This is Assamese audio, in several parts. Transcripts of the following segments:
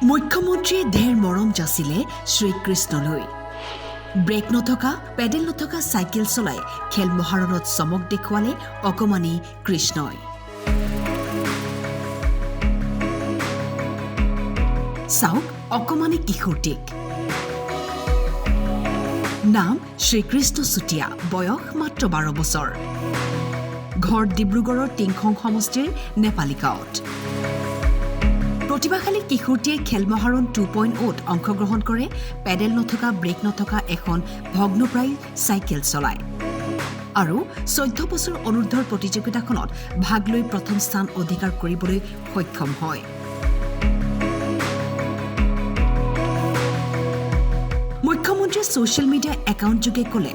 মুখ্যমন্ত্ৰীয়ে ঢেৰ মৰম যাচিলে শ্ৰীকৃষ্ণলৈ। ব্ৰেক নথকা পেডেল নথকা চাইকেল চলাই খেল মহাৰণত চমক দেখুৱালে অকমানি কৃষ্ণই। চাওক অকমানি কিশোৰটিক। নাম শ্ৰীকৃষ্ণ চুতীয়া, বয়স মাত্ৰ 12 বছৰ। ঘৰ ডিব্ৰুগড়ৰ টিংখং সমষ্টিৰ নেপালী গাঁৱত। প্ৰতিভাশালী কিশোৰটিয়ে খেল মহাৰণ 2.0ত অংশগ্ৰহণ কৰে। পেডেল নথকা ব্ৰেক নথকা এখন ভগ্নপ্ৰায় চাইকেল চলায় আৰু 14 বছৰ অনুৰ্ধৰ প্ৰতিযোগিতাখনত ভাগ লৈ প্ৰথম স্থান অধিকাৰ কৰিবলৈ সক্ষম হয়। মুখ্যমন্ত্ৰীয়ে ছ'চিয়েল মিডিয়া একাউণ্টযোগে ক'লে,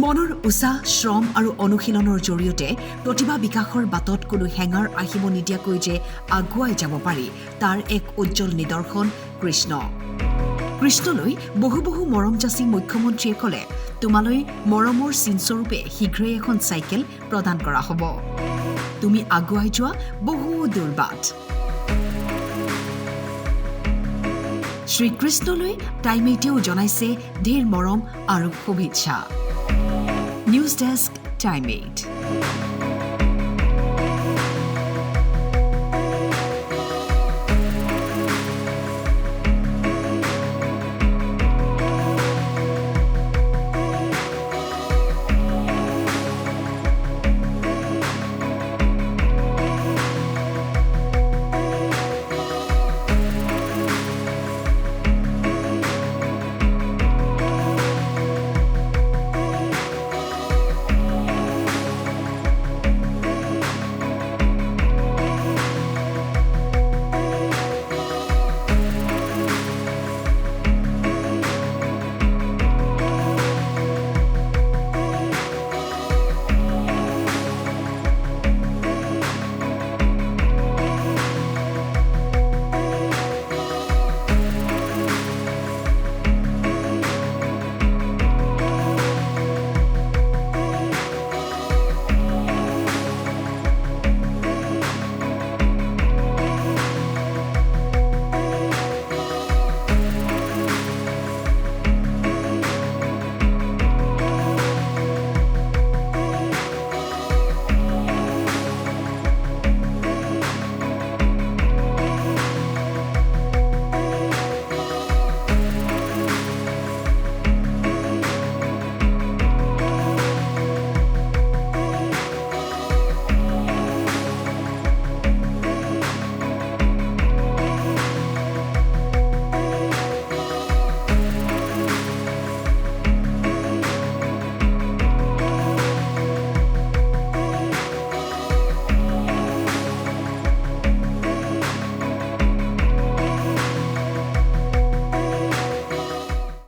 মনৰ উৎসাহ, শ্ৰম আৰু অনুশীলনৰ জৰিয়তে প্ৰতিভা বিকাশৰ বাটত কোনো হেঙাৰ আহিব নিদিয়াকৈ যে আগুৱাই যাব পাৰি, তাৰ এক উজ্জ্বল নিদৰ্শন কৃষ্ণ। কৃষ্ণলৈ বহু বহু মৰম যাচি মুখ্যমন্ত্ৰীয়ে ক'লে, তোমালৈ মৰমৰ চিনস্বৰূপে শীঘ্ৰেই এখন চাইকেল প্ৰদান কৰা হ'ব। তুমি আগুৱাই যোৱা বহু দূৰ বাট। শ্ৰীকৃষ্ণলৈ টাইমেইটেও জনাইছে ঢেৰ মৰম আৰু শুভেচ্ছা। News desk, time 8।